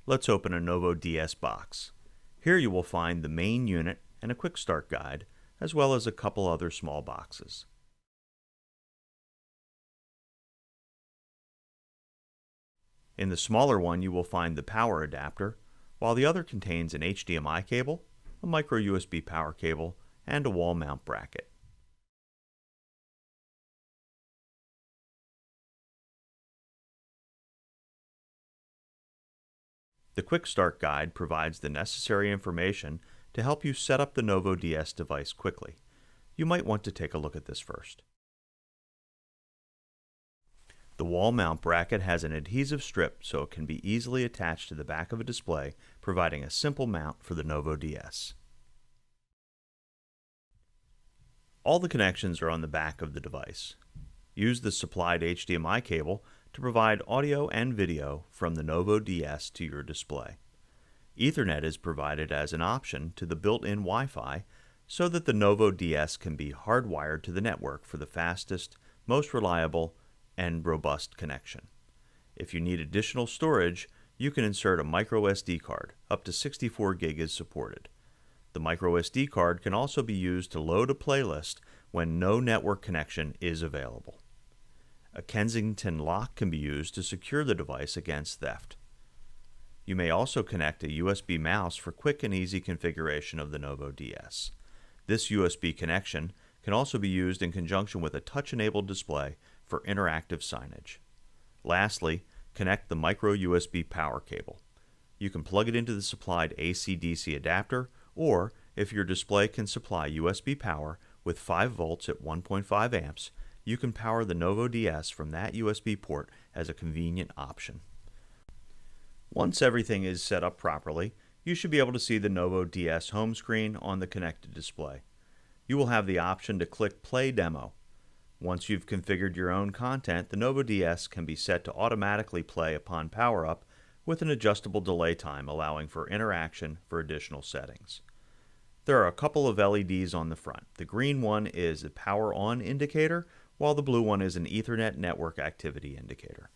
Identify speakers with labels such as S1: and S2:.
S1: Let's open a NovoDS box. Here you will find the main unit and a quick start guide, as well as a couple other small boxes. In the smaller one you will find the power adapter, while the other contains an HDMI cable, a micro USB power cable, and a wall mount bracket. The Quick Start Guide provides the necessary information to help you set up the NovoDS device quickly. You might want to take a look at this first. The wall mount bracket has an adhesive strip so it can be easily attached to the back of a display, providing a simple mount for the NovoDS. All the connections are on the back of the device. Use the supplied HDMI cable to provide audio and video from the NovoDS to your display. Ethernet is provided as an option to the built-in Wi-Fi so that the NovoDS can be hardwired to the network for the fastest, most reliable, and robust connection. If you need additional storage, you can insert a microSD card. Up to 64 gig is supported. The microSD card can also be used to load a playlist when no network connection is available. A Kensington lock can be used to secure the device against theft. You may also connect a USB mouse for quick and easy configuration of the NovoDS. This USB connection can also be used in conjunction with a touch-enabled display for interactive signage. Lastly, connect the micro USB power cable. You can plug it into the supplied AC/DC adapter, or if your display can supply USB power with 5 volts at 1.5 amps, you can power the NovoDS from that USB port as a convenient option. Once everything is set up properly, you should be able to see the NovoDS home screen on the connected display. You will have the option to click Play Demo. Once you've configured your own content, the NovoDS can be set to automatically play upon power-up with an adjustable delay time allowing for interaction for additional settings. There are a couple of LEDs on the front. The green one is a power on indicator, while the blue one is an Ethernet network activity indicator.